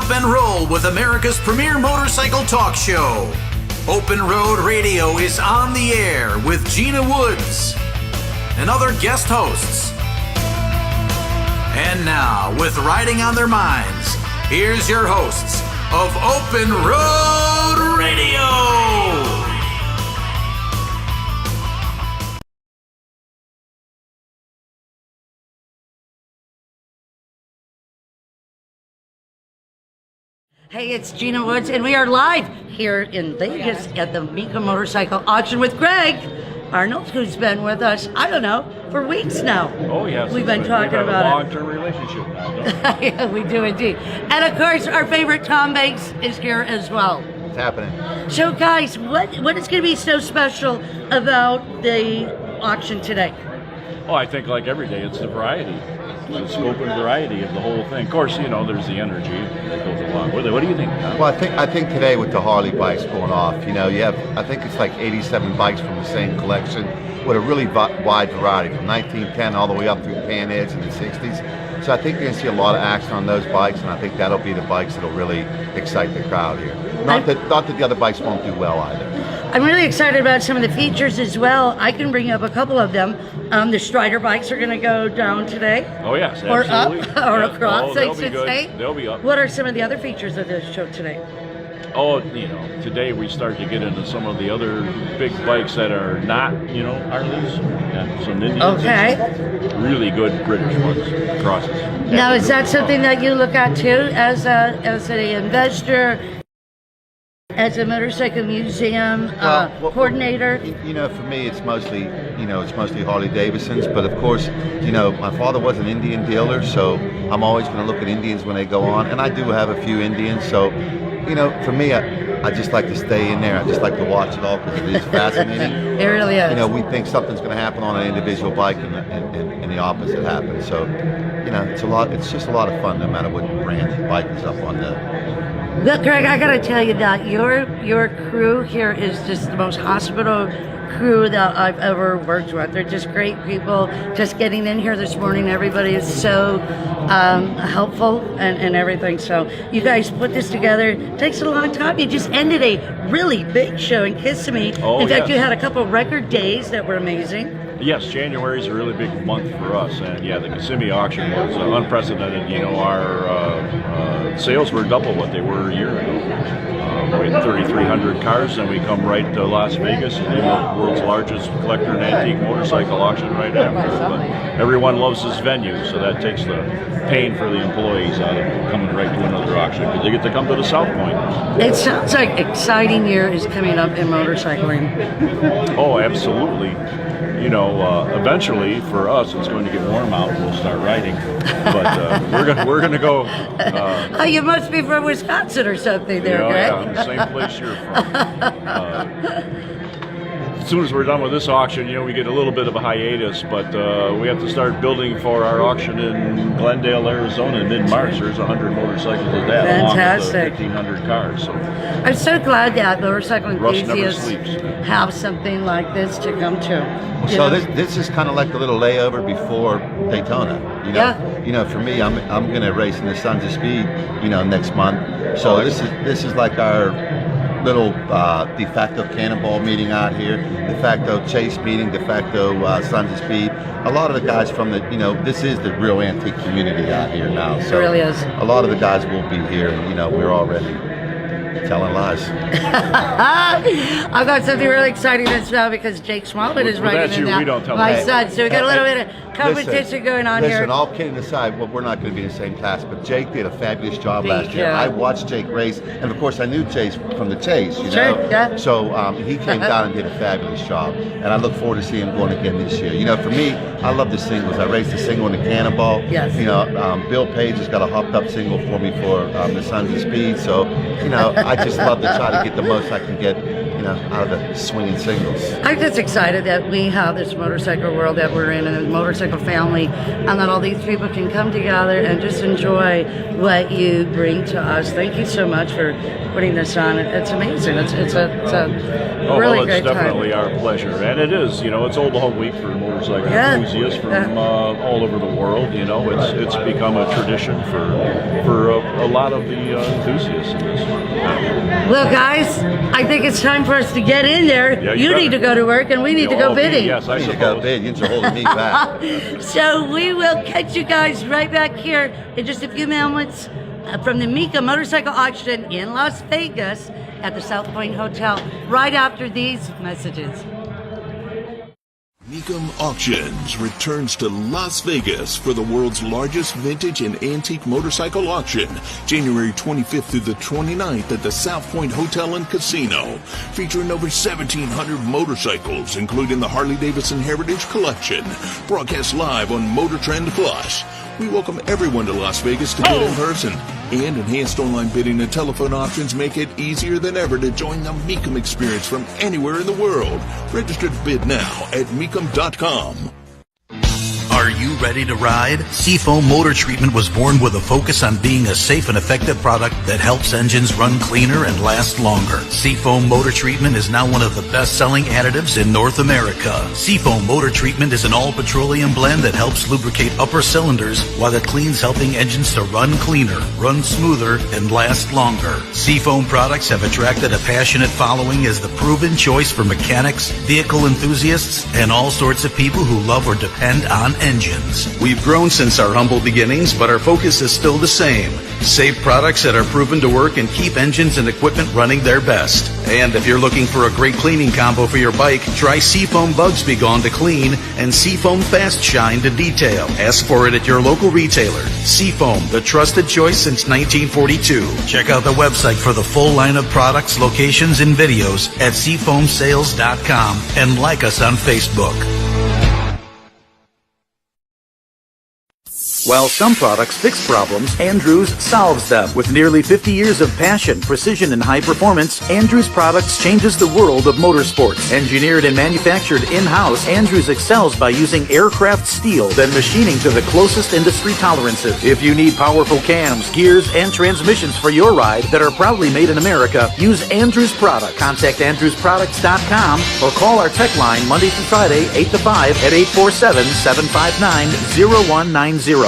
up and roll with America's premier motorcycle talk show. Open Road Radio is on the air with Gina Woods and other guest hosts. And now, with riding on their minds, here's your hosts of Open Road Radio. Hey, it's Gina Woods, and we are live here in Vegas at the Mecum Motorcycle Auction with Greg Arnold, who's been with us, I don't know, for weeks now. Oh, yes. We've been talking about about a long-term relationship now, don't we? Yeah, we do indeed. And of course, our favorite Tom Banks is here as well. It's happening. So, guys, what is going to be so special about the auction today? Oh, I think like every day, it's the variety. The scope and variety of the whole thing. Of course, you know, there's the energy that goes along with it. What do you think, Tom? Well, I think today with the Harley bikes going off, you know, you have, I think it's like 87 bikes from the same collection with a really wide variety from 1910 all the way up through Pan Edge in the 60s. So I think you're going to see a lot of action on those bikes, and I think that'll be the bikes that'll really excite the crowd here. Not that the other bikes won't do well either. I'm really excited about some of the features as well. I can bring up a couple of them. The Strider bikes are going to go down today. Oh, yes, or absolutely. Up, or yes. across, they'll I should be good. say. They'll be up. What are some of the other features of this show today? Oh, you know, today we start to get into some of the other big bikes that are not, you know, Harleys. Yeah, some Indians. Okay. Really good British ones, crosses. Now, is that something that you look at too as an investor? As a motorcycle museum coordinator? You know, for me, it's mostly Harley Davidsons. But of course, you know, my father was an Indian dealer, so I'm always going to look at Indians when they go on. And I do have a few Indians, so, you know, for me, I just like to stay in there. I just like to watch it all because it is fascinating. It really is. You know, we think something's going to happen on an individual bike, and the opposite happens. So, you know, it's just a lot of fun, no matter what brand the bike is up on the. Look, Greg, I gotta tell you that your crew here is just the most hospitable crew that I've ever worked with. They're just great people. Just getting in here this morning, everybody is so helpful and everything. So you guys put this together. It takes a long time. You just ended a really big show in Kissimmee. Oh, in fact, yes. you had a couple record days that were amazing. Yes, January is a really big month for us, and yeah, the Kissimmee auction was unprecedented. You know, our sales were double what they were a year ago. We had 3,300 cars, and we come right to Las Vegas, and the world's largest collector and antique motorcycle auction right after. But everyone loves this venue, so that takes the pain for the employees out of coming right to another auction because they get to come to the South Point. It sounds like an exciting year is coming up in motorcycling. Oh, absolutely. You know, eventually for us, it's going to get warm out. We'll start riding, but we're gonna go. Oh, you must be from Wisconsin or something, there, Greg. Yeah, the same place you're from. As soon as we're done with this auction, you know, we get a little bit of a hiatus, but we have to start building for our auction in Glendale, Arizona in mid-March. There's 100 motorcycles of that, Fantastic. along with 1,500 cars. So I'm so glad that motorcycle Russ never enthusiasts sleeps. have something like this to come to. So this is kind of like a little layover before Daytona. You know? Yeah. You know, for me, I'm going to race in the Sons of Speed, you know, next month. So this is like our little de facto cannonball meeting out here, de facto chase meeting, de facto Sons of Speed. A lot of the guys from the, you know, this is the real antique community out here now. So it really is. A lot of the guys will be here, and you know, we're already telling lies. I've got something really exciting that's now because Jake Smallman is Well, riding that's in you. now. We don't tell My them. son. So we got a little bit of competition going on here. Listen, all kidding aside, well, we're not going to be in the same class, but Jake did a fabulous job Thank last year. you. I watched Jake race, and of course I knew Chase from the Chase, you Sure, know? yeah. So he came down and did a fabulous job, and I look forward to seeing him going again this year. You know, for me, I love the singles. I raced the single in the Cannonball. Yes. You know, Bill Page has got a hopped up single for me for the Sons of Speed, so, you know, I just love to try to get the most I can get out of the swinging singles. I'm just excited that we have this motorcycle world that we're in and a motorcycle family, and that all these people can come together and just enjoy what you bring to us. Thank you so much for putting this on. It's amazing. It's a really great time. It's definitely our pleasure. And it is, it's Old Home Week for motorcycle enthusiasts from all over the world. It's become a tradition for a lot of the enthusiasts in this. Well, guys, I think it's time for us to get in there. Yeah, you need to go to work, and we need to go bidding. Yes, I You suppose. got bid. You're holding me back. So we will catch you guys right back here in just a few moments from the Mecum Motorcycle Auction in Las Vegas at the South Point Hotel right after these messages. Mecum Auctions returns to Las Vegas for the world's largest vintage and antique motorcycle auction, January 25th through the 29th at the South Point Hotel and Casino, featuring over 1,700 motorcycles, including the Harley-Davidson Heritage Collection, broadcast live on Motor Trend Plus. We welcome everyone to Las Vegas to bid in person, and enhanced online bidding and telephone options make it easier than ever to join the Mecum experience from anywhere in the world. Register to bid now at Mecum.com. Are you ready to ride? Seafoam Motor Treatment was born with a focus on being a safe and effective product that helps engines run cleaner and last longer. Seafoam Motor Treatment is now one of the best-selling additives in North America. Seafoam Motor Treatment is an all-petroleum blend that helps lubricate upper cylinders while it cleans, helping engines to run cleaner, run smoother, and last longer. Seafoam products have attracted a passionate following as the proven choice for mechanics, vehicle enthusiasts, and all sorts of people who love or depend on engines. We've grown since our humble beginnings, but our focus is still the same. Safe products that are proven to work and keep engines and equipment running their best. And if you're looking for a great cleaning combo for your bike, try Seafoam Bugs Be Gone to clean and Seafoam Fast Shine to detail. Ask for it at your local retailer. Seafoam, the trusted choice since 1942. Check out the website for the full line of products, locations, and videos at seafoamsales.com and like us on Facebook. While some products fix problems, Andrews solves them. With nearly 50 years of passion, precision, and high performance, Andrews Products changes the world of motorsports. Engineered and manufactured in-house, Andrews excels by using aircraft steel, then machining to the closest industry tolerances. If you need powerful cams, gears, and transmissions for your ride that are proudly made in America, use Andrews Products. Contact AndrewsProducts.com or call our tech line Monday through Friday, 8 to 5 at 847-759-0190.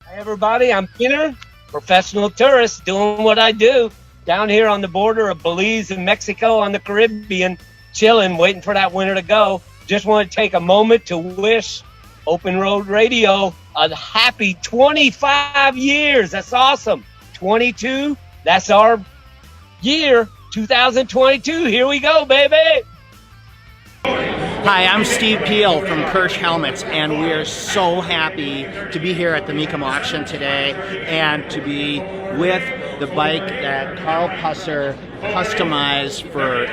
Hi everybody, I'm Peter, professional tourist doing what I do down here on the border of Belize and Mexico on the Caribbean, chilling, waiting for that winter to go. Just want to take a moment to wish Open Road Radio a happy 25 years. That's awesome. 22, that's our year, 2022. Here we go, baby. Hi, I'm Steve Peel from Kirsch Helmets, and we are so happy to be here at the Mecum Auction today and to be with the bike that Carl Pusser customized for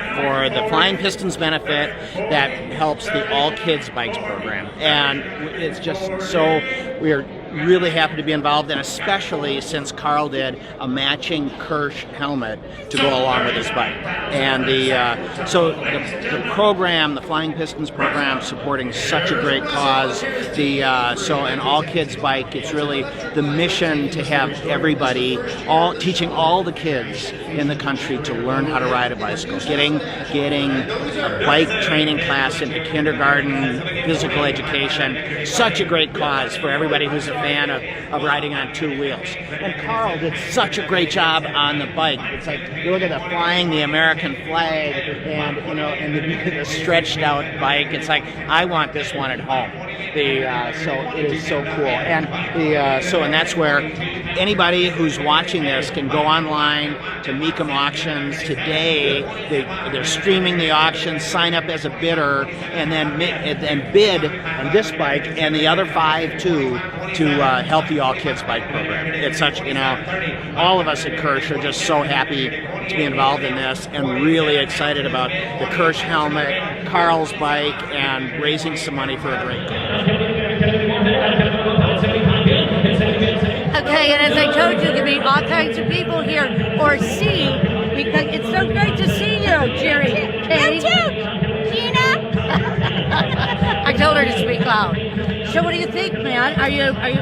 the Flying Pistons benefit that helps the All Kids Bikes program. And it's just so, we're really happy to be involved, and especially since Carl did a matching Kirsch helmet to go along with his bike. And the program, the Flying Pistons program, supporting such a great cause. So an all kids bike, it's really the mission to have everybody, teaching all the kids in the country to learn how to ride a bicycle, getting a bike training class into kindergarten, physical education. Such a great cause for everybody who's a fan of riding on two wheels. And Carl did such a great job on the bike. It's like, you look at the flying the American flag and the stretched out bike. It's like, I want this one at home. So it is so cool. And and that's where anybody who's watching this can go online to Mecum Auctions today. They're streaming the auction, sign up as a bidder, and then bid on this bike and the other 5 too, to help the All Kids Bike program. It's such, all of us at Kirsch are just so happy to be involved in this and really excited about the Kirsch helmet, Carl's bike, and raising some money for a great cause. Okay, and as I told you, there can be all kinds of people here or see, because it's So great to see you, Jerry. You too, Gina. I told her to speak loud. So what do you think, man?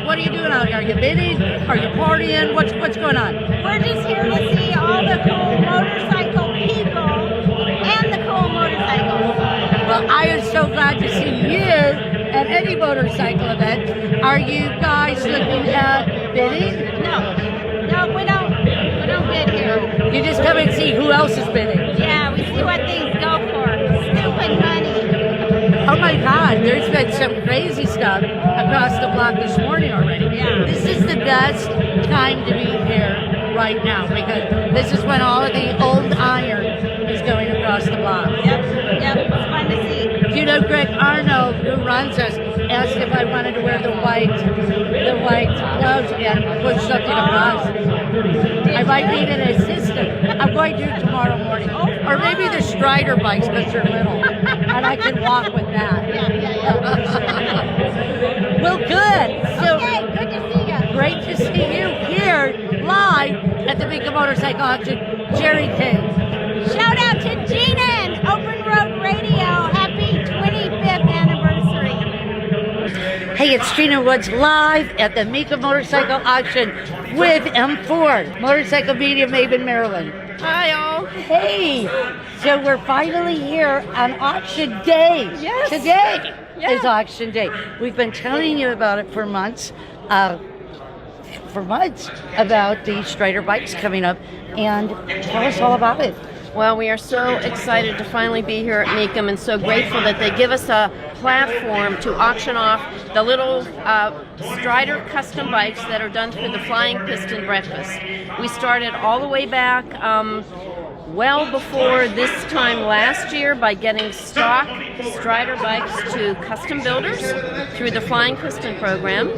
What are you doing out here? Are you bidding? Are you partying? What's going on? We're just here to see all the cool motorcycle people and the cool motorcycles. Well, I am so glad to see you at any motorcycle event. Are you guys looking at bidding? No, we don't bid here. You just come and see who else is bidding. Yeah, we see what things go for. Stupid money. Oh my God, there's been some crazy stuff across the block this morning already. Yeah. This is the best time to be here right now because this is when all of the old iron is going across the block. Yep, it's fun to see. You know, Greg Arnold, who runs us, asked if I wanted to wear the white gloves and push something across. I might need an assistant. I'm going to tomorrow morning. Or maybe the Strider bikes because they're little. And I can walk with that. Yeah. Well, good. So, Okay, good to see you. great to see you here live at the Mecum Motorcycle Auction. Jerry King. Shout out to Gina and Open Road Radio. Happy 25th anniversary. Hey, it's Gina Woods live at the Mecum Motorcycle Auction with M. Ford, Motorcycle Media Maven, Maryland. Hi, all. Hey, so we're finally here on auction day. Yes. Today Yeah. is auction day. We've been telling you about it for months. About the Strider bikes coming up, and tell us all about it. Well, we are so excited to finally be here at Mecum and so grateful that they give us a platform to auction off the little Strider custom bikes that are done through the Flying Piston Breakfast. We started all the way back well before this time last year by getting stock Strider bikes to custom builders through the Flying Piston program.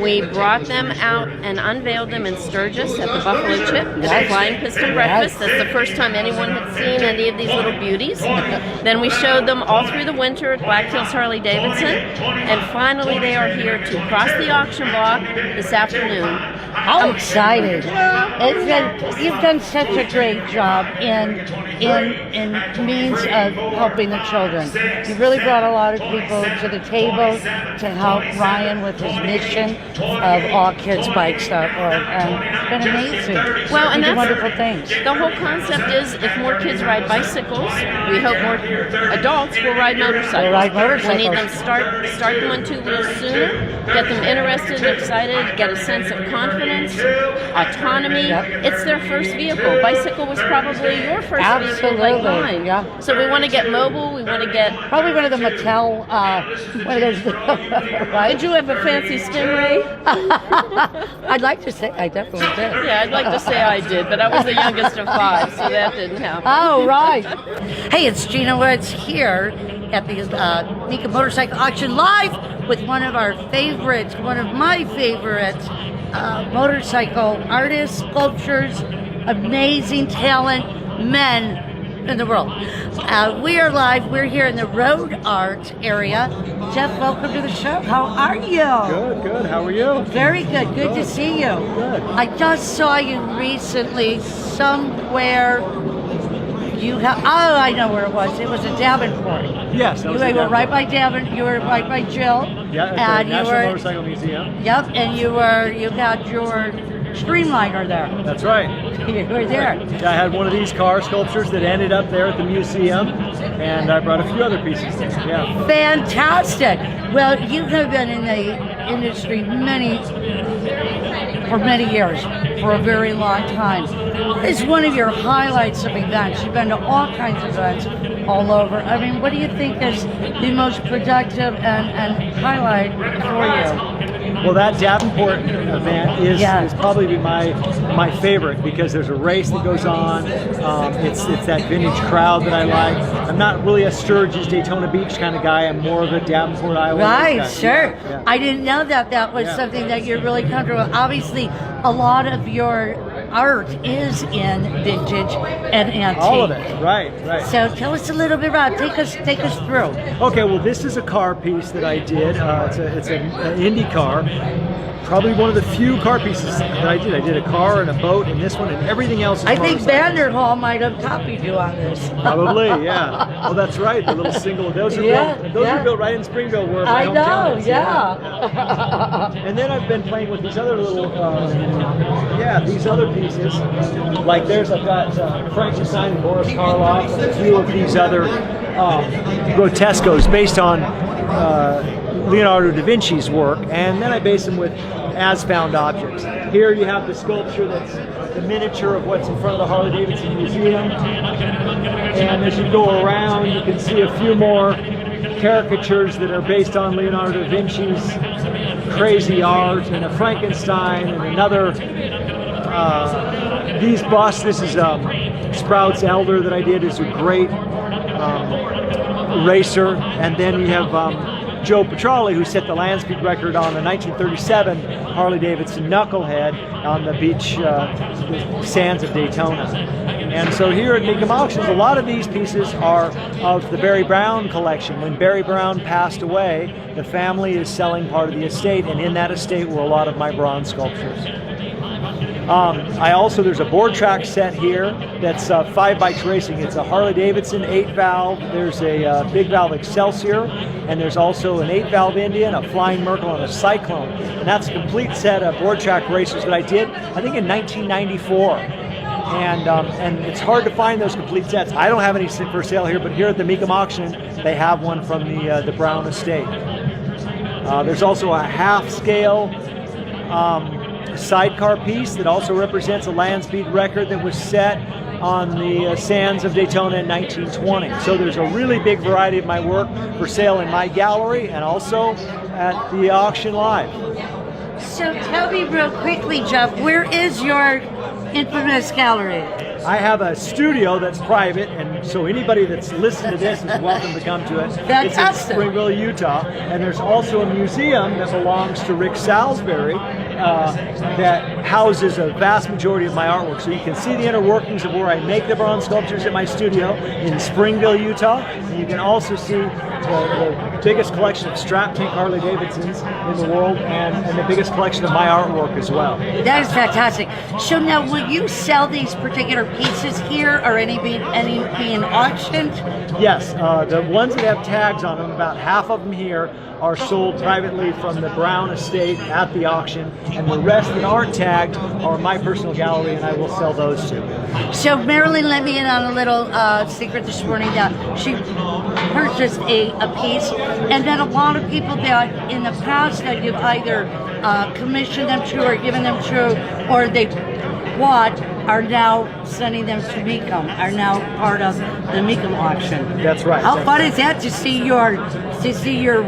We brought them out and unveiled them in Sturgis at the Buffalo Chip at the Flying Piston Breakfast. That's the first time anyone had seen any of these little beauties. Then we showed them all through the winter at Black Hills Harley Davidson, and finally they are here to cross the auction block this afternoon. I'm excited. You've done such a great job in means of helping the children. You really brought a lot of people to the table to help Ryan with his mission of all kids bike.org, and it's been amazing. Well, and you do that's wonderful things. The whole concept is if more kids ride bicycles, we hope more adults will ride motorcycles. Will ride motorcycles. We need them start them on two wheels sooner, get them interested and excited, get a sense of confidence, autonomy. Yep. It's their first vehicle. Bicycle was probably your first vehicle, like mine. Yeah. So we want to get mobile. We want to get. Probably one of the Mattel, one of those, right? Did you have a fancy Stingray? I'd like to say I definitely did. Yeah, I'd like to say I did, but I was the youngest of 5, so that didn't happen. Oh, right. Hey, it's Gina Woods here at the Mecum Motorcycle Auction live with one of my favorite motorcycle artists, sculptors, amazing talent, men in the world. We are live. We're here in the Road Art area. Jeff, welcome to the show. How are you? Good. How are you? Very good. Good to see you. Good. I just saw you recently somewhere. I know where it was. It was in Davenport. Yes, You were right by You were right by Jill. Yeah, at and the National Motorcycle Museum. Yep, and you had your Streamliner there. That's right. You were there. Yeah, I had one of these car sculptures that ended up there at the museum, and I brought a few other pieces there. Yeah. Fantastic. Well, you have been in the industry for many years, for a very long time. What is one of your highlights of events? You've been to all kinds of events all over. I mean, what do you think is the most productive and highlight for you? Well, that Davenport event is probably my favorite because there's a race that goes on. It's that vintage crowd that I like. I'm not really a Sturgis, Daytona Beach kind of guy. I'm more of a Davenport, Iowa. Right, guy. sure. Yeah. I didn't know that was something that you're really comfortable with. Obviously, a lot of your art is in vintage and antique. All of it, right. So tell us a little bit about it. Take us through. Okay, well, this is a car piece that I did. It's an Indy car. probably one of the few car pieces that I did. I did a car and a boat and this one, and everything else is I think motorcycles. Vanderhall might have copied you on this. Probably, yeah. Oh, that's right. The little single. Those are built right in Springville, where my I know, hometown is. yeah. And then I've been playing with these other little, these other pieces. Like I've got Frankenstein and Boris Karloff, and a few of these other grotescos based on Leonardo da Vinci's work, and then I base them with as-found objects. Here you have the sculpture that's the miniature of what's in front of the Harley-Davidson Museum, and as you go around you can see a few more caricatures that are based on Leonardo da Vinci's crazy art, and a Frankenstein, and another these busts. This is Sprout's Elder that I did, is a great racer, and then you have Joe Petrali, who set the land speed record on the 1937 Harley-Davidson Knucklehead on the beach the sands of Daytona. And so here at Mecum Auctions, a lot of these pieces are of the Barry Brown collection. When Barry Brown passed away, the family is selling part of the estate, and in that estate were a lot of my bronze sculptures. There's a board track set here that's 5 bikes racing. It's a Harley-Davidson 8-valve, there's a big valve Excelsior, and there's also an 8-valve Indian, a Flying Merkel, and a Cyclone. And that's a complete set of board track racers that I did, I think, in 1994. And it's hard to find those complete sets. I don't have any for sale here, but here at the Mecum Auction, they have one from the Brown estate. There's also a half-scale sidecar piece that also represents a land speed record that was set on the sands of Daytona in 1920. So there's a really big variety of my work for sale in my gallery and also at the auction live. So tell me real quickly, Jeff, where is your infamous gallery? I have a studio that's private, and so anybody that's listening to this is welcome to come to it. Fantastic. It's in Springville, Utah, and there's also a museum that belongs to Rick Salisbury that houses a vast majority of my artwork. So you can see the inner workings of where I make the bronze sculptures at my studio in Springville, Utah. And you can also see the biggest collection of strap tank Harley-Davidsons in the world, and the biggest collection of my artwork as well. That is fantastic. So now, will you sell these particular pieces here, or any being auctioned? Yes, the ones that have tags on them, about half of them here, are sold privately from the Brown estate at the auction, and the rest that aren't tagged are my personal gallery, and I will sell those too. So Marilyn let me in on a little secret this morning that she purchased a piece, and then a lot of people that in the past that you've either commissioned them to or given them to, or they bought, are now sending them to Mecum, are now part of the Mecum auction. That's right. How fun is that to see your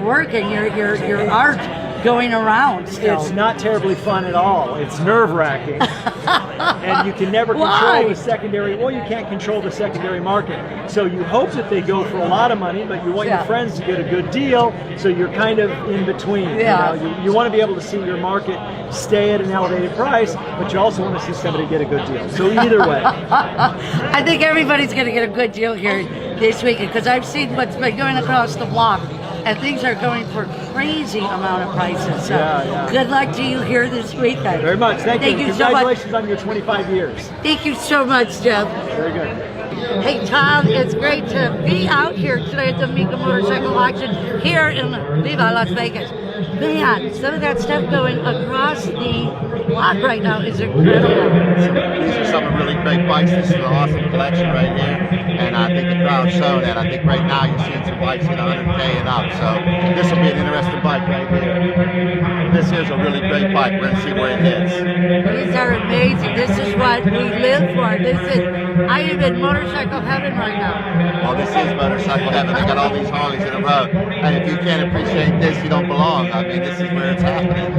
work and your art going around still? It's not terribly fun at all. It's nerve-wracking. And you can never control the secondary, well, you can't control the secondary market. So you hope that they go for a lot of money, but you want your friends to get a good deal, so you're kind of in between. Yeah. You know, you want to be able to see your market stay at an elevated price, but you also want to see somebody get a good deal. So either way. I think everybody's going to get a good deal here this weekend, because I've seen what's been going across the block, and things are going for crazy amount of prices. So good luck to you here this weekend. Very much. Thank you. Congratulations on your 25 years. Thank you so much, Jeff. Very good. Hey Tom, it's great to be out here today at the Mecum Motorcycle Auction here in Viva Las Vegas. Man, some of that stuff going across the block right now is incredible. These are some really great bikes. This is an awesome collection right here, and I think the crowd's showing that. I think right now you're seeing some bikes at 100K and up, so this will be an interesting bike right here. This is a really great bike. We're going to see where it hits. These are amazing. This is what we live for. I am in motorcycle heaven right now. Oh, this is motorcycle heaven. They got all these Harleys in a row, and if you can't appreciate this, you don't belong. I mean, this is where it's happening.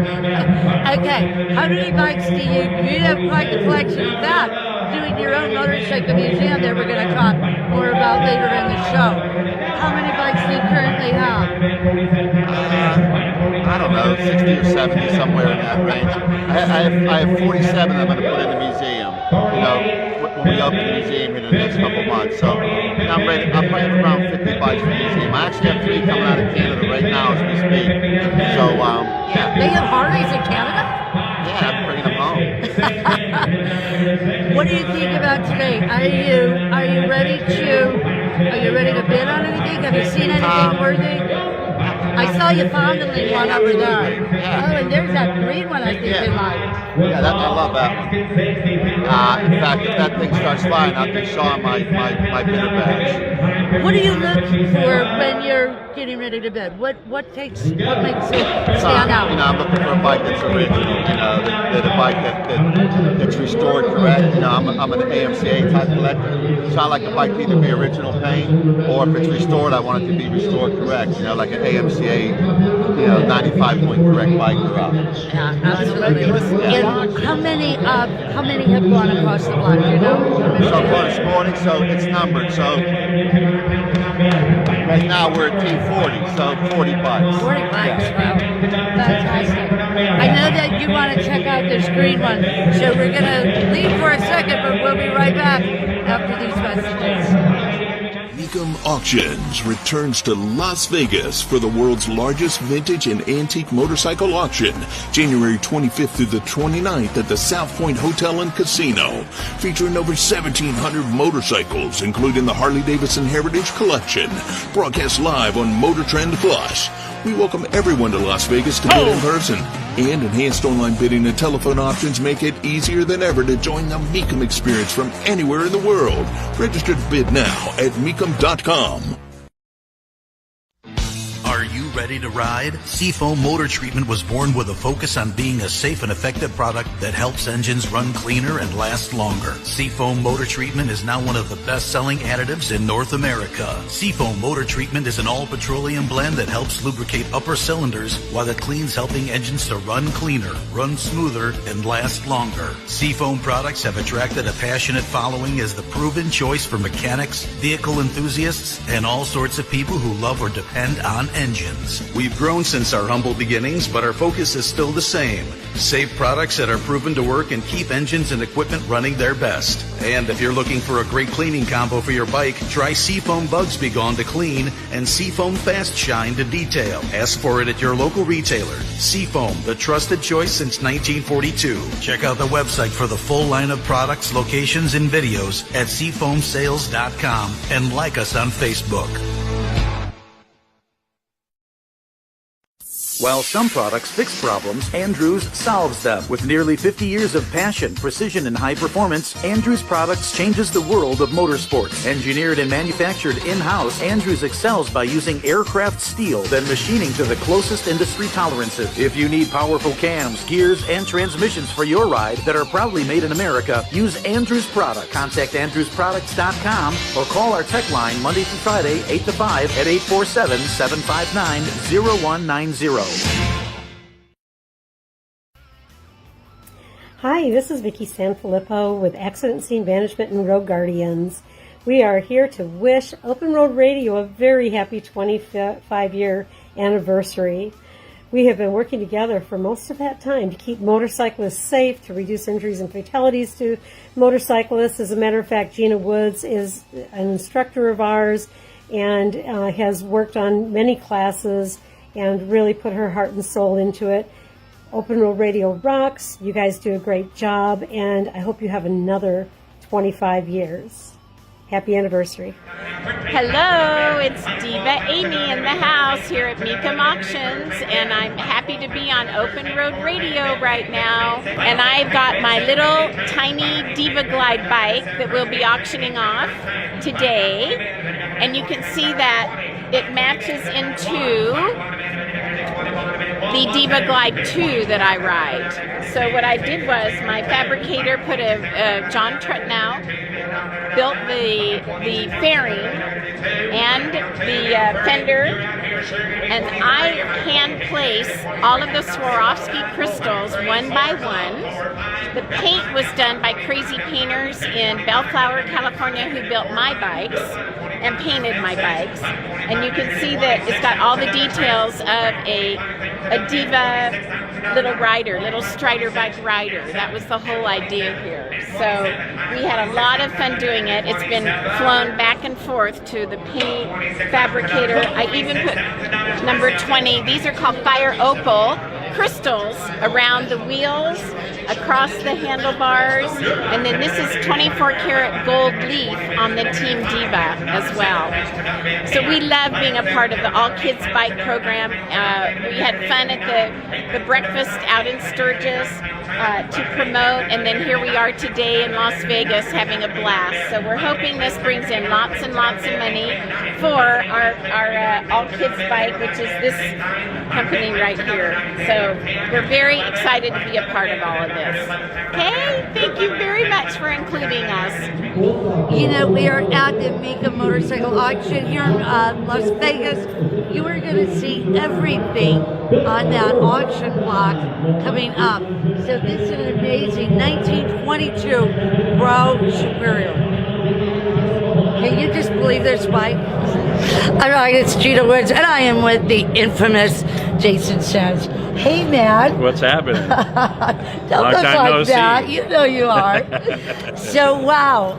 Okay, how many bikes do you have quite the collection of that? Doing your own motorcycle museum that we're going to talk more about later in the show. How many bikes do you currently have? I don't know, 60 or 70, somewhere in that range. I have 47 I'm going to put in the museum. You know, when we open the museum in the next couple months. So I'm ready. I'll probably have around 50 bikes for the museum. I actually have 3 coming out of Canada right now as we speak. So yeah. They have Harleys in Canada? Yeah, I'm bringing them home. What do you think about today? Are you ready to bid on anything? Have you seen anything worthy? I saw you fondling one over there. Yeah. Oh, and there's that green one I think you like. Yeah, I love that one. In fact, if that thing starts flying, I'll be showing my bidder badge. What do you look for when you're getting ready to bid? What makes it stand out? I'm looking for a bike that's original. A bike that's restored correct. I'm an AMCA type collector, so I like a bike to either be original paint, or if it's restored, I want it to be restored correct. Like an AMCA, 95-point correct bike or up. Yeah, absolutely. And how many have gone across the block? Do you know? So far this morning, so it's numbered. So right now we're at T40, so 40 bikes. 40 bikes, wow. Fantastic. I know that you want to check out this green one, so we're going to leave for a second, but we'll be right back after these messages. Mecum Auctions returns to Las Vegas for the world's largest vintage and antique motorcycle auction, January 25th through the 29th at the South Point Hotel and Casino, featuring over 1,700 motorcycles, including the Harley-Davidson Heritage Collection, broadcast live on Motor Trend Plus. We welcome everyone to Las Vegas to bid in person, and enhanced online bidding and telephone options make it easier than ever to join the Mecum experience from anywhere in the world. Register to bid now at Mecum.com. Are you ready to ride? Seafoam Motor Treatment was born with a focus on being a safe and effective product that helps engines run cleaner and last longer. Seafoam Motor Treatment is now one of the best-selling additives in North America. Seafoam Motor Treatment is an all-petroleum blend that helps lubricate upper cylinders while it cleans, helping engines to run cleaner, run smoother, and last longer. Seafoam products have attracted a passionate following as the proven choice for mechanics, vehicle enthusiasts, and all sorts of people who love or depend on engines. We've grown since our humble beginnings, but our focus is still the same. Safe products that are proven to work and keep engines and equipment running their best. And if you're looking for a great cleaning combo for your bike, try Seafoam Bugs Be Gone to clean and Seafoam Fast Shine to detail. Ask for it at your local retailer. Seafoam, the trusted choice since 1942. Check out the website for the full line of products, locations, and videos at seafoamsales.com and like us on Facebook. While some products fix problems, Andrews solves them. With nearly 50 years of passion, precision, and high performance, Andrews Products changes the world of motorsports. Engineered and manufactured in-house, Andrews excels by using aircraft steel, then machining to the closest industry tolerances. If you need powerful cams, gears, and transmissions for your ride that are proudly made in America, use Andrews Products. Contact AndrewsProducts.com or call our tech line Monday through Friday, 8 to 5 at 847-759-0190. Hi, this is Vicki Sanfilippo with Accident Scene Management and Road Guardians. We are here to wish Open Road Radio a very happy 25-year anniversary. We have been working together for most of that time to keep motorcyclists safe, to reduce injuries and fatalities to motorcyclists. As a matter of fact, Gina Woods is an instructor of ours and has worked on many classes and really put her heart and soul into it. Open Road Radio rocks. You guys do a great job, and I hope you have another 25 years. Happy anniversary. Hello, it's Diva Amy in the house here at Mecum Auctions, and I'm happy to be on Open Road Radio right now. And I've got my little tiny Diva Glide bike that we'll be auctioning off today. And you can see that it matches into the Diva Glide 2 that I ride. So what I did was my fabricator put John Trutnow built the fairing and the fender, and I hand place all of the Swarovski crystals one by one. The paint was done by crazy painters in Bellflower, California, who built my bikes and painted my bikes. And you can see that it's got all the details of a a diva little rider, little strider bike rider. That was the whole idea here. So we had a lot of fun doing it. It's been flown back and forth to the paint fabricator. I even put number 20, these are called Fire Opal, crystals around the wheels, across the handlebars, and then this is 24 karat gold leaf on the Team Diva as well. So we love being a part of the All Kids Bike program. We had fun at the breakfast out in Sturgis to promote, and then here we are today in Las Vegas having a blast. So we're hoping this brings in lots and lots of money for our All Kids Bike, which is this company right here. So we're very excited to be a part of all of this. Okay, thank you very much for including us. You know, we are at the Mecum Motorcycle Auction here in Las Vegas. You are going to see everything on that auction block coming up. So this is an amazing 1922 Pro Superior. Can you just believe this bike? All right, it's Gina Woods, and I am with the infamous Jason Sands. Hey, man. What's happening? Don't Long look time like no that. see. You know you are. So, wow,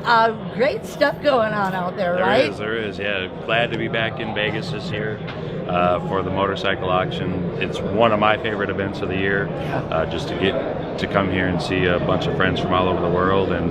great stuff going on out there, right? There is, yeah. Glad to be back in Vegas this year for the motorcycle auction. It's one of my favorite events of the year, just to get to come here and see a bunch of friends from all over the world, and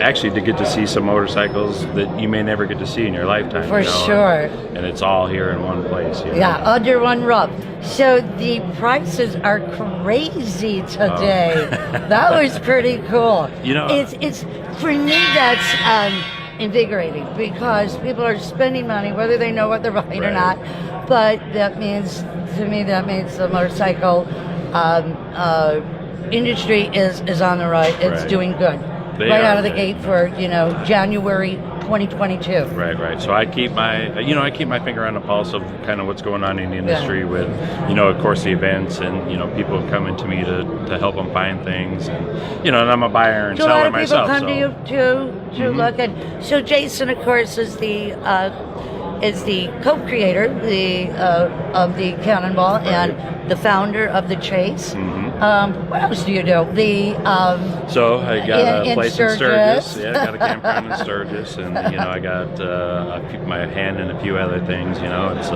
actually to get to see some motorcycles that you may never get to see in your lifetime. For sure. And it's all here in one place. You know? Yeah, under one roof. So the prices are crazy today. That was pretty cool. You know, it's for me that's invigorating, because people are spending money whether they know what they're buying or not. But that means, to me, that means the motorcycle industry is on the right. It's doing good. Out of the gate for January 2022. Right. So I keep my finger on the pulse of kind of what's going on in the industry with, of course, the events, and people coming to me to help them find things, and and I'm a buyer and seller myself. A lot of people come to you to look at. So Jason, of course, is the co-creator of the Cannonball and the founder of the Chase. What else do you do? So I got a place in Sturgis. Sturgis. Yeah, I got a campground in Sturgis, and I got my hand in a few other things. It's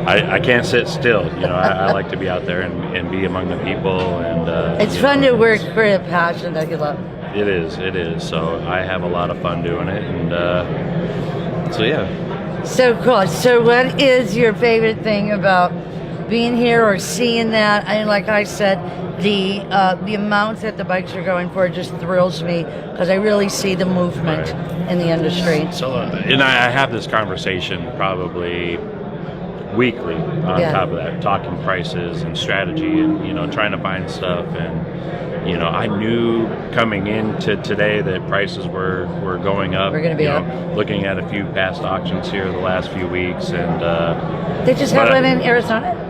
I can't sit still. I like to be out there and be among the people, and it's fun to work for a passion that you love. It is. So I have a lot of fun doing it, and so yeah. So cool. So what is your favorite thing about being here or seeing that? And like I said, the amount that the bikes are going for just thrills me, because I really see the movement in the industry. So, and I have this conversation probably weekly on top of that, talking prices and strategy, and trying to find stuff. And I knew coming into today that prices were going up. We're going to be up. Looking at a few past auctions here the last few weeks, and they just had one in Arizona.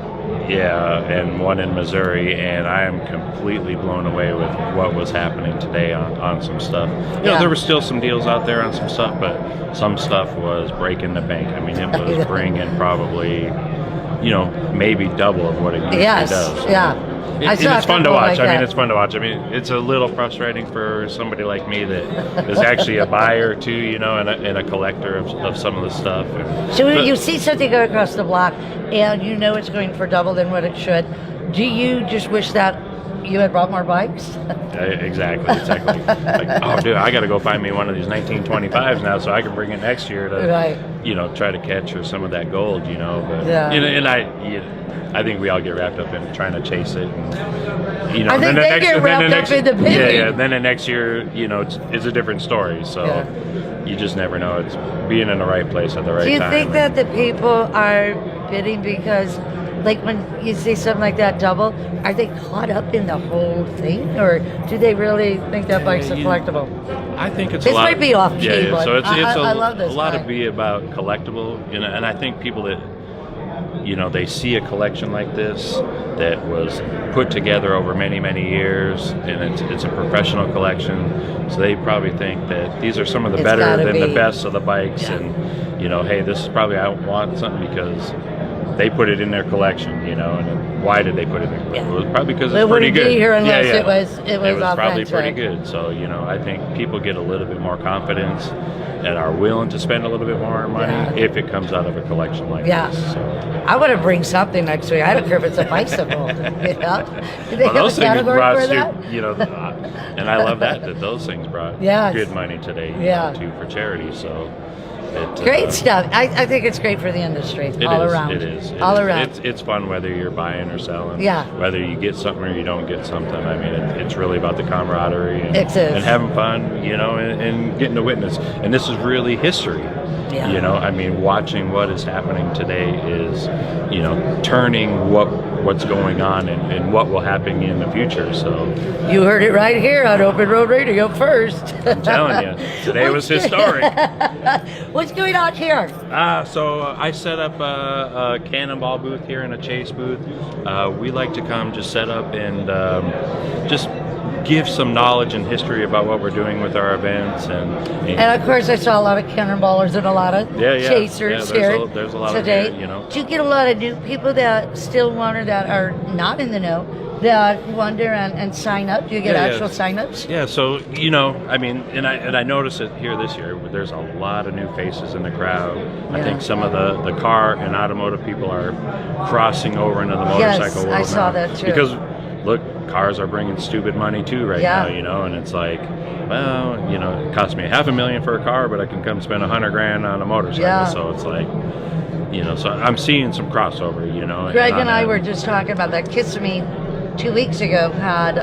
Yeah, and one in Missouri, and I am completely blown away with what was happening today on some stuff. There were still some deals out there on some stuff, but some stuff was breaking the bank. I mean, it was bringing probably, maybe double of what it usually does. Yeah. It's fun to watch. It's fun to watch. It's a little frustrating for somebody like me that is actually a buyer too, and a collector of some of the stuff. So you see something go across the block, and it's going for double than what it should. Do you just wish that you had brought more bikes? Exactly. Like, oh, dude, I got to go find me one of these 1925s now, so I can bring it next year to, try to catch some of that gold, But and I think we all get wrapped up in trying to chase it, and I think they get wrapped up in the bidding. Yeah. Then the next year, it's a different story. So you just never know. It's being in the right place at the right time. Do you think that the people are bidding because, like, when you see something like that double, are they caught up in the whole thing, or do they really think that bike's a collectible? I think it's this a lot. Might be off key, but so it's I love this. A lot of be about collectible, and I think people that they see a collection like this that was put together over many, many years, and it's a professional collection, so they probably think that these are some of the better than the best of the bikes, and hey, this is probably I want something because they put it in their collection, you know. And why did they put it in their collection? It was probably because it's It pretty wouldn't good. be here unless yeah, yeah. it was probably authentic. pretty good. So, you know, I think people get a little bit more confidence and are willing to spend a little bit more money if it comes out of a collection like this. So. I want to bring something next week. I don't care if it's a bicycle. You know? Do they Well, have a those things category brought, for that? you know, and I love that those things brought Yes. good money today, you Yeah. know, too, for charity. So. Great stuff. I think it's great for the industry all around. It is. All around. It's fun whether you're buying or selling. Yeah. Whether you get something or you don't get something. I mean, it's really about the camaraderie and, It is. and having fun, you know, and getting to witness. And this is really history. Yeah. You know, I mean, watching what is happening today is, you know, turning what's going on and what will happen in the future. So You heard it right here on Open Road Radio first. I'm telling you, today was historic. What's going on here? So I set up a cannonball booth here and a chase booth. We like to come just set up and just give some knowledge and history about what we're doing with our events. And of course, I saw a lot of cannonballers and a lot of chasers here there's a lot today. of here, you know. Do you get a lot of new people that still wonder, that are not in the know, that wonder and sign up? Do you get actual sign-ups? Yeah, so, you know, I mean, and I noticed it here this year. There's a lot of new faces in the crowd. I think some of the car and automotive people are crossing over into the motorcycle world I saw now. that too. Because, look, cars are bringing stupid money too right now, you know, and it's like, well, you know, it cost me $500,000 for a car, but I can come spend $100,000 on a motorcycle. Yeah. So it's like, you know, so I'm seeing some crossover, you know. Greg and I were just talking about that. Kissimmee 2 weeks ago had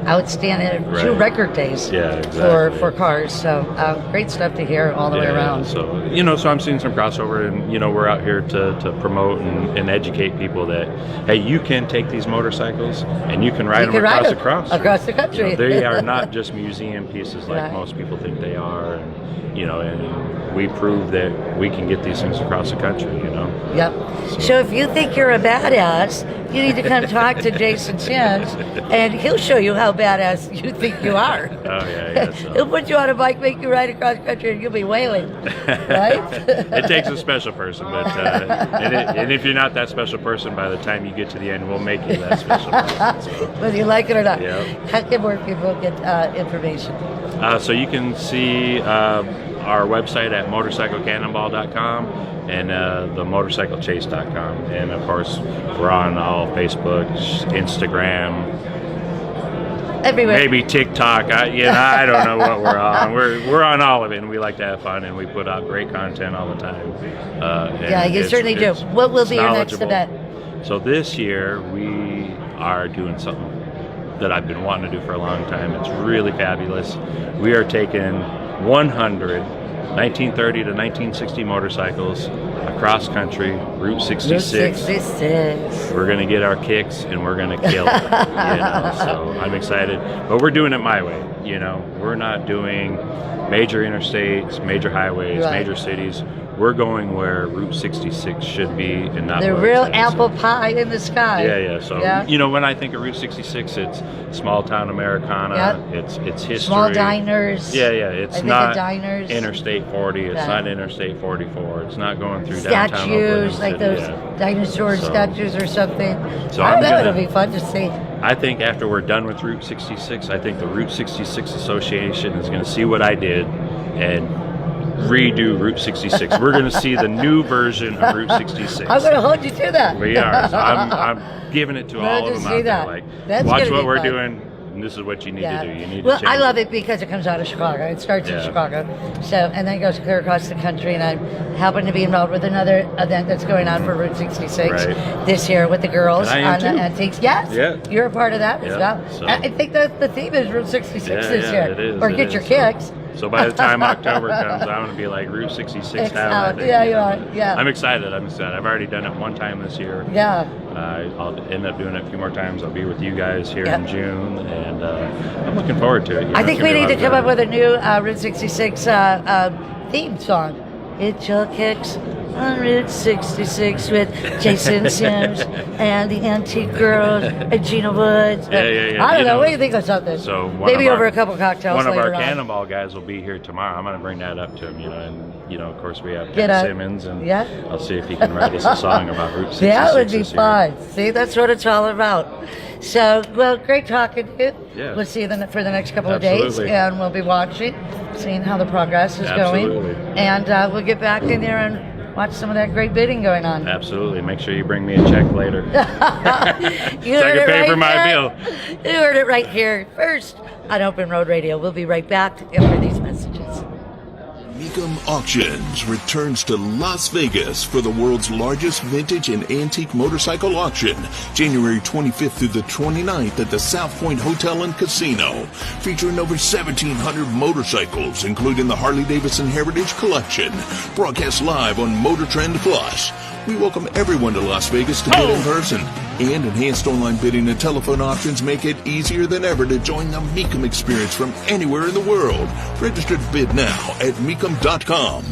outstanding 2 record days for cars. So great stuff to hear all the way around. So, you know, so I'm seeing some crossover, and, you know, we're out here to promote and educate people that, hey, you can take these motorcycles and you can ride them across the country. You know, they are not just museum pieces like most people think they are. And, you know, and we prove that we can get these things across the country, you know. Yep. So if you think you're a badass, you need to come talk to Jason Shins, and he'll show you how badass you think you are. Oh, yeah. So. He'll put you on a bike, make you ride across country, and you'll be wailing, right? It takes a special person, but and if you're not that special person, by the time you get to the end, we'll make you that special person. So. Whether you like it or not. Yeah. How can more people get information? So you can see our website at motorcyclecannonball.com and themotorcyclechase.com. And of course, we're on all Facebook, Instagram, everywhere. Maybe TikTok. I don't know what we're on. We're on all of it, and we like to have fun, and we put out great content all the time. Yeah, you certainly do. What will be your next event? So this year we are doing something that I've been wanting to do for a long time. It's really fabulous. We are taking 100 1930 to 1960 motorcycles across country, Route 66. We're going to get our kicks and we're going to kill it. You know, so I'm excited. But we're doing it my way. You know, we're not doing major interstates, major highways, major cities. We're going where Route 66 should be, and not the real apple pie in the sky. Yeah. So you know, when I think of Route 66, it's small town Americana. It's history. Small diners. Yeah. It's not diners. Interstate 40. It's not Interstate 44. It's not going through downtown Oakland. Statues, like those dinosaur statues or something. So I know it'll be fun to see. I think after we're done with Route 66, I think the Route 66 Association is going to see what I did and redo Route 66. We're going to see the new version of Route 66. I'm going to hold you to that. We are. So I'm giving it to all of them out there. Like, watch what we're doing. And this is what you need to do. You need to change. I love it because it comes out of Chicago. It starts in Chicago. So, and then it goes clear across the country. And I happen to be involved with another event that's going on for Route 66 this year with the girls on the antiques. Yes. Yeah. You're a part of that as well. So. I think the theme is Route 66 this year. It is. Or get your kicks. So by the time October comes, I'm going to be like Route 66 now. Yeah, you are. Yeah. I'm excited. I've already done it one time this year. Yeah. I'll end up doing it a few more times. I'll be with you guys here in June, and I'm looking forward to it. I think we need to come up with a new Route 66 theme song. Get your kicks on Route 66 with Jason Sims and the Antique Girls and Gina Woods. Yeah. I don't know. What do you think of something? So maybe over a couple cocktails one of later our on. Cannonball guys will be here tomorrow. I'm going to bring that up to him, and of course we have Get Ken up. Simmons, and Yeah. I'll see if he can write us a song about Route 66. That would be this year. fun. See, that's what it's all about. So, well, great talking to you. Yeah. We'll see you for the next couple of Absolutely. days, and we'll be watching, seeing how the progress is Absolutely. going. And we'll get back in there and watch some of that great bidding going on. Absolutely. Make sure you bring me a check later. You So I heard can it pay right for my there. bill. You heard it right here first on Open Road Radio. We'll be right back after these messages. Mecum Auctions returns to Las Vegas for the world's largest vintage and antique motorcycle auction, January 25th through the 29th at the South Point Hotel and Casino, featuring over 1,700 motorcycles, including the Harley-Davidson Heritage Collection, broadcast live on Motor Trend Plus. We welcome everyone to Las Vegas to bid in person, and enhanced online bidding and telephone options make it easier than ever to join the Mecum experience from anywhere in the world. Register to bid now at Mecum.com.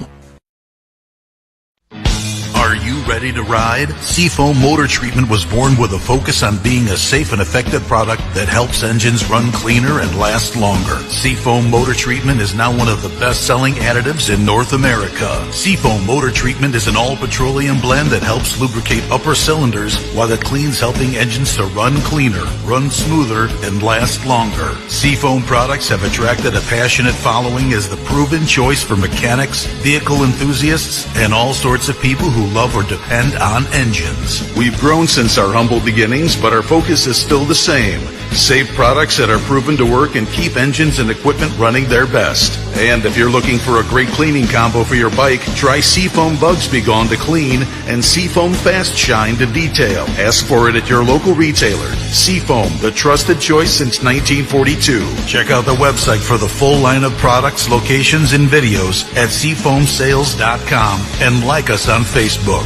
Are you ready to ride? Seafoam Motor Treatment was born with a focus on being a safe and effective product that helps engines run cleaner and last longer. Seafoam Motor Treatment is now one of the best-selling additives in North America. Seafoam Motor Treatment is an all-petroleum blend that helps lubricate upper cylinders while it cleans, helping engines to run cleaner, run smoother, and last longer. Seafoam products have attracted a passionate following as the proven choice for mechanics, vehicle enthusiasts, and all sorts of people who love or depend on engines. We've grown since our humble beginnings, but our focus is still the same. Safe products that are proven to work and keep engines and equipment running their best. And if you're looking for a great cleaning combo for your bike, try Seafoam Bugs Be Gone to clean and Seafoam Fast Shine to detail. Ask for it at your local retailer. Seafoam, the trusted choice since 1942. Check out the website for the full line of products, locations, and videos at seafoamsales.com and like us on Facebook.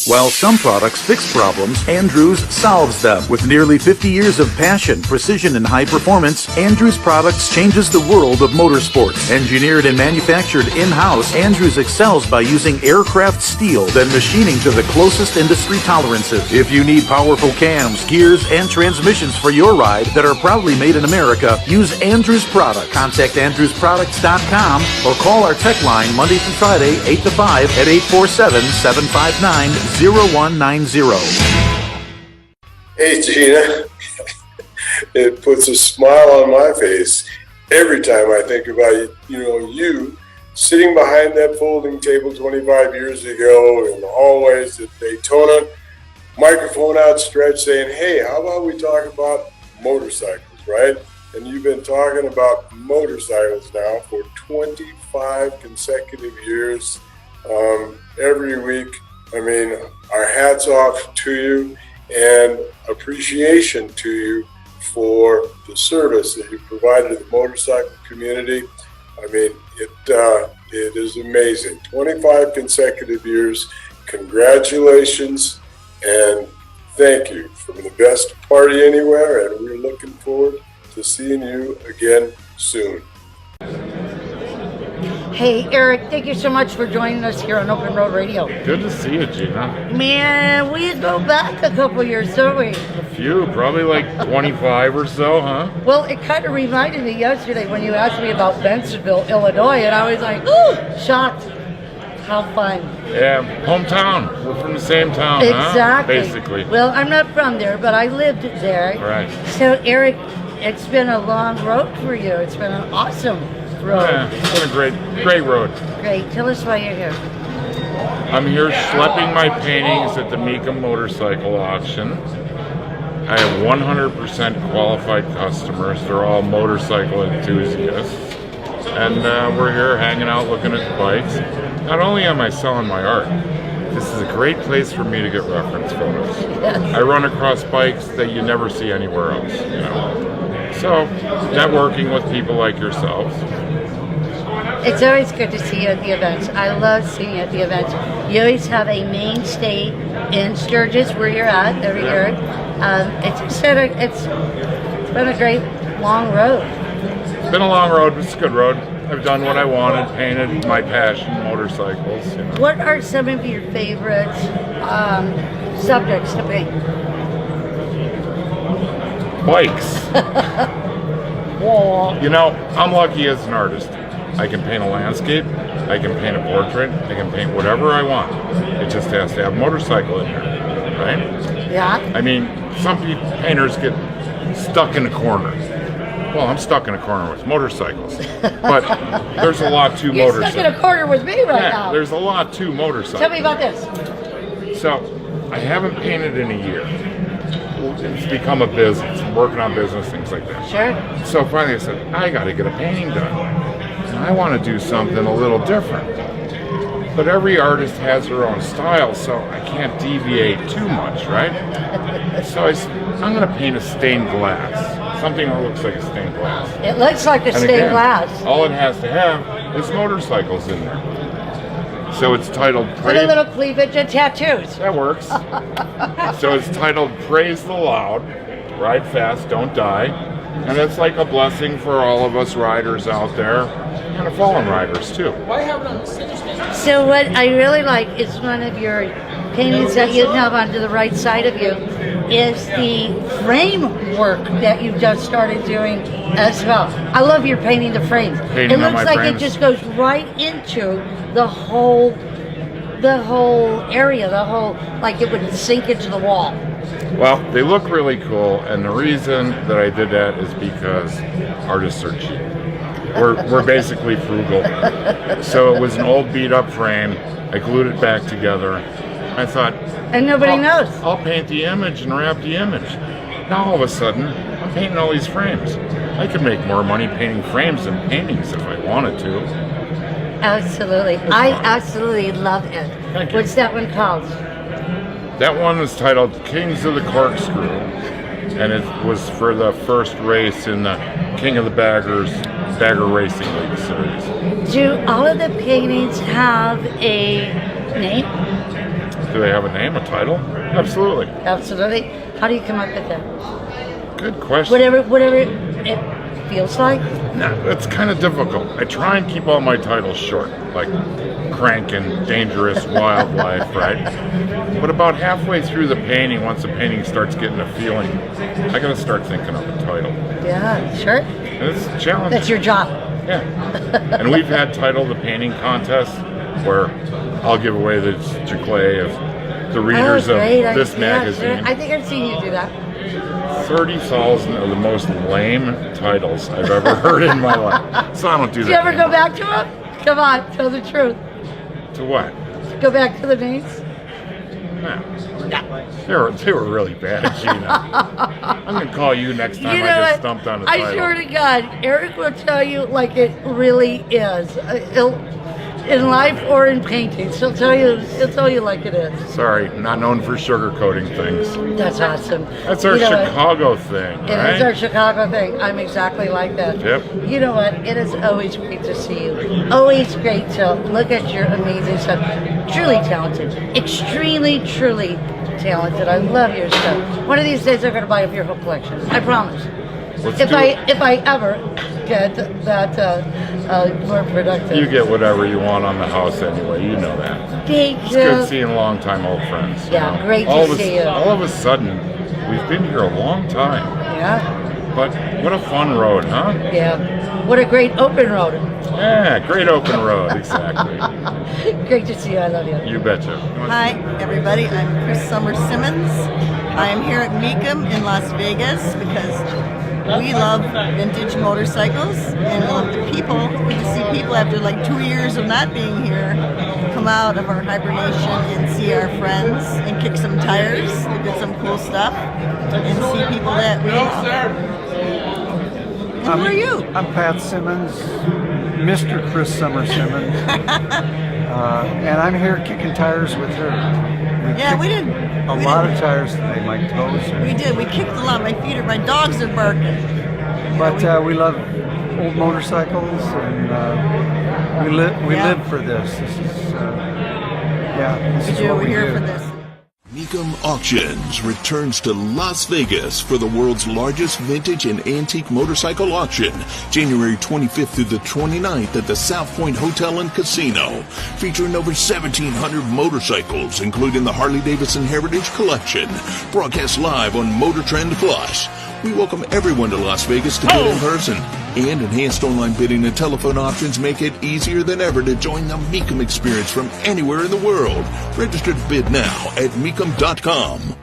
While some products fix problems, Andrews solves them. With nearly 50 years of passion, precision, and high performance, Andrews Products changes the world of motorsports. Engineered and manufactured in-house, Andrews excels by using aircraft steel, then machining to the closest industry tolerances. If you need powerful cams, gears, and transmissions for your ride that are proudly made in America, use Andrews Products. Contact AndrewsProducts.com or call our tech line Monday through Friday, 8 to 5 at 847-759-0190. Hey Gina, it puts a smile on my face every time I think about you sitting behind that folding table 25 years ago in the hallways at Daytona, microphone outstretched saying, hey, how about we talk about motorcycles, right? And you've been talking about motorcycles now for 25 consecutive years, every week. I mean, our hats off to you and appreciation to you for the service that you provided to the motorcycle community. I mean, it is amazing. 25 consecutive years. Congratulations and thank you from the best party anywhere, and we're looking forward to seeing you again soon. Hey, Eric, thank you so much for joining us here on Open Road Radio. Good to see you, Gina. Man, we go back a couple years, don't we? A few, probably like 25 or so, huh? Well, it kind of reminded me yesterday when you asked me about Bensenville, Illinois, and I was like, ooh, shocked. How fun. Yeah, hometown. We're from the same town, Exactly. Huh? Basically. Well, I'm not from there, but I lived there. Right. So, Eric, it's been a long road for you. It's been an awesome road. Yeah, it's been a great road. Great. Tell us why you're here. I'm here schlepping my paintings at the Mecum Motorcycle Auction. I have 100% qualified customers. They're all motorcycle enthusiasts. And we're here hanging out looking at the bikes. Not only am I selling my art, this is a great place for me to get reference photos. Yes. I run across bikes that you never see anywhere else, So, networking with people like yourselves. It's always good to see you at the events. I love seeing you at the events. You always have a mainstay in Sturgis, where you're at every year. It's been a great long road. It's been a long road, but it's a good road. I've done what I wanted, painted my passion, motorcycles. You know. What are some of your favorite subjects to paint? Bikes. You know, I'm lucky as an artist. I can paint a landscape, I can paint a portrait, I can paint whatever I want. It just has to have motorcycle in there, right? Yeah. I mean, some painters get stuck in a corner. Well, I'm stuck in a corner with motorcycles, but there's a lot to You're motorcycles. stuck in a corner with me right Yeah, now. there's a lot to motorcycles. Tell me about this. So, I haven't painted in a year. It's become a business. I'm working on business, things like that. Sure. So finally I said, I got to get a painting done. And I want to do something a little different. But every artist has their own style, so I can't deviate too much, right? So I said, I'm going to paint a stained glass. Something that looks like a stained glass. It looks like a And stained again, glass. all it has to have is motorcycles in there. So it's titled Put a little cleavage and tattoos. That works. So it's titled Praise the Loud, Ride Fast, Don't Die. And it's like a blessing for all of us riders out there, and the fallen riders too. So what I really like is one of your paintings that you have onto the right side of you is the framework that you've just started doing as well. I love your painting the frames. Painting It on looks my like frames. it just goes right into the whole area, like it would sink into the wall. Well, they look really cool, and the reason that I did that is because artists are cheap. We're basically frugal. So it was an old beat up frame. I glued it back together. I thought, and nobody knows. I'll paint the image and wrap the image. Now all of a sudden, I'm painting all these frames. I could make more money painting frames than paintings if I wanted to. Absolutely. I absolutely love it. Thank you. What's that one called? That one was titled Kings of the Corkscrew, and it was for the first race in the King of the Bagger Racing League series. Do all of the paintings have a name? Do they have a name, a title? Absolutely. Absolutely. How do you come up with that? Good question. Whatever it feels like. No, it's kind of difficult. I try and keep all my titles short, like Crankin', Dangerous, Wildlife, right? But about halfway through the painting, once the painting starts getting a feeling, I gotta start thinking of a title. Yeah, sure. And it's a challenge. That's your job. Yeah. And we've had title the painting contest where I'll give away the clay of the readers of this magazine. Sure. I think I've seen you do that. 30,000 of the most lame titles I've ever heard in my life. So I don't do that. Do you ever go back to them? Come on, tell the truth. To what? Go back to the names? No. They were really bad, Gina. I'm going to call you next time You know I get what? stumped on a title. I swear to God, Eric will tell you like it really is. In life or in paintings, he'll tell you like it is. Sorry, not known for sugarcoating things. That's awesome. That's our You know Chicago thing, It right? is our Chicago thing. I'm exactly like that. Yep. You know what? It is always great to see you. Always great to look at your amazing stuff. Truly talented. Extremely, truly talented. I love your stuff. One of these days I'm going to buy up your whole collection. I promise. If I ever get that more productive. You get whatever you want on the house anyway. You know that. Thank It's you. good seeing longtime old friends. Yeah, you know? great to see you. All of a sudden, we've been here a long time. Yeah. But what a fun road, huh? Yeah. What a great open road. Yeah, great open road, exactly. Great to see you. I love you. You betcha. Hi, everybody. I'm Chris Summer Simmons. I am here at Mecum in Las Vegas because we love vintage motorcycles and we love the people. We can see people after like 2 years of not being here come out of our hibernation and see our friends and kick some tires, look at some cool stuff, and see people that we love. And who are you? I'm Pat Simmons, Mr. Chris Summer Simmons, and I'm here kicking tires with her. We did a lot of tires today. My toes. We did. We kicked a lot. My dogs are barking. But we love old motorcycles, and we live for this. This is this is what We're we here do. for this. Mecum Auctions returns to Las Vegas for the world's largest vintage and antique motorcycle auction, January 25th through the 29th at the South Point Hotel and Casino, featuring over 1,700 motorcycles, including the Harley-Davidson Heritage Collection, broadcast live on Motor Trend Plus. We welcome everyone to Las Vegas to bid in person, and enhanced online bidding and telephone options make it easier than ever to join the Mecum experience from anywhere in the world. Register to bid now at Mecum.com.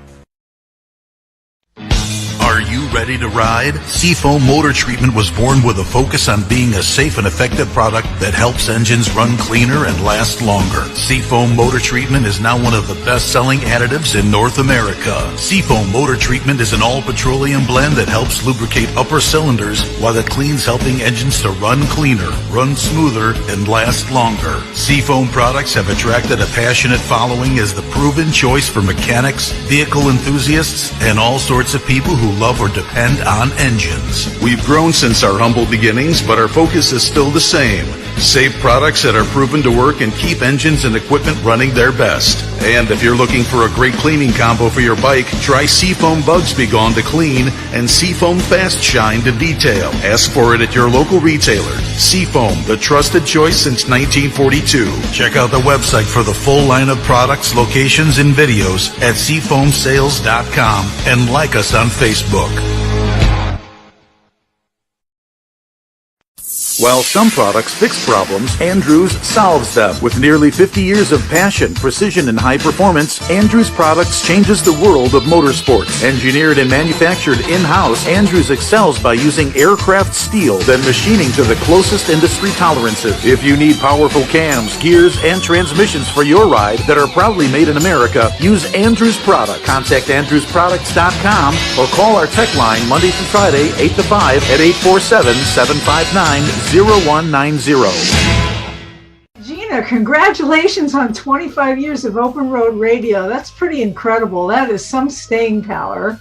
Are you ready to ride? Seafoam Motor Treatment was born with a focus on being a safe and effective product that helps engines run cleaner and last longer. Seafoam Motor Treatment is now one of the best-selling additives in North America. Seafoam Motor Treatment is an all-petroleum blend that helps lubricate upper cylinders while it cleans, helping engines to run cleaner, run smoother, and last longer. Seafoam products have attracted a passionate following as the proven choice for mechanics, vehicle enthusiasts, and all sorts of people who love or depend on engines. We've grown since our humble beginnings, but our focus is still the same. Safe products that are proven to work and keep engines and equipment running their best. And if you're looking for a great cleaning combo for your bike, try Seafoam Bugs Be Gone to clean and Seafoam Fast Shine to detail. Ask for it at your local retailer. Seafoam, the trusted choice since 1942. Check out the website for the full line of products, locations, and videos at seafoamsales.com and like us on Facebook. While some products fix problems, Andrews solves them. With nearly 50 years of passion, precision, and high performance, Andrews Products changes the world of motorsports. Engineered and manufactured in-house, Andrews excels by using aircraft steel, then machining to the closest industry tolerances. If you need powerful cams, gears, and transmissions for your ride that are proudly made in America, use Andrews Products. Contact AndrewsProducts.com or call our tech line Monday through Friday, 8 to 5 at 847-759-0190. Gina, congratulations on 25 years of Open Road Radio. That's pretty incredible. That is some staying power.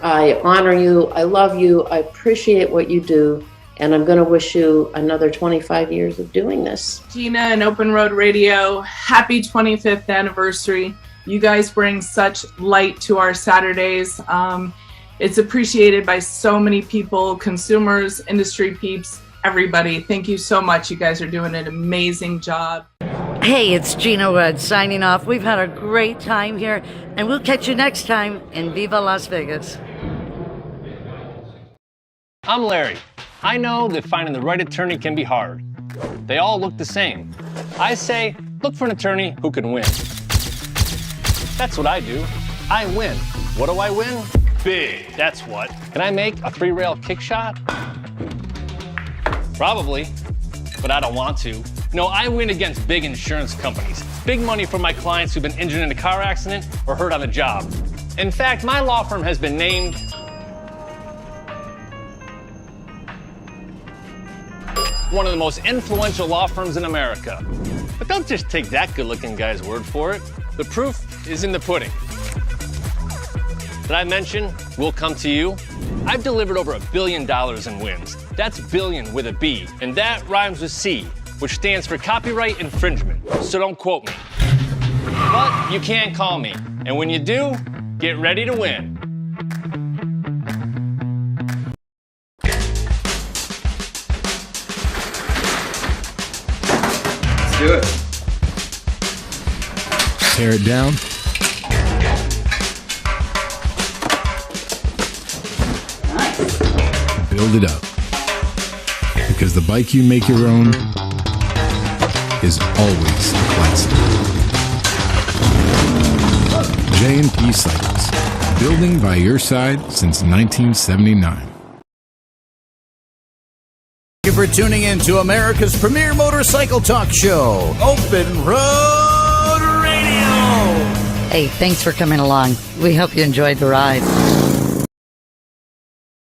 I honor you. I love you. I appreciate what you do. And I'm going to wish you another 25 years of doing this. Gina and Open Road Radio, happy 25th anniversary. You guys bring such light to our Saturdays. It's appreciated by so many people, consumers, industry peeps, everybody. Thank you so much. You guys are doing an amazing job. Hey, it's Gina Wood signing off. We've had a great time here, and we'll catch you next time in Viva Las Vegas. I'm Larry. I know that finding the right attorney can be hard. They all look the same. I say, look for an attorney who can win. That's what I do. I win. What do I win? Big, that's what. Can I make a free rail kick shot? Probably, but I don't want to. No, I win against big insurance companies. Big money for my clients who've been injured in a car accident or hurt on the job. In fact, my law firm has been named one of the most influential law firms in America. But don't just take that good-looking guy's word for it. The proof is in the pudding. Did I mention we'll come to you? I've delivered over $1 billion in wins. That's billion with a B, and that rhymes with C, which stands for copyright infringement. So don't quote me. But you can call me, and when you do, get ready to win. Let's do it. Tear it down. Build it up. Because the bike you make your own is always a classic. J&P Cycles. Building by your side since 1979. Thank you for tuning in to America's premier motorcycle talk show, Open Road Radio. Hey, thanks for coming along. We hope you enjoyed the ride.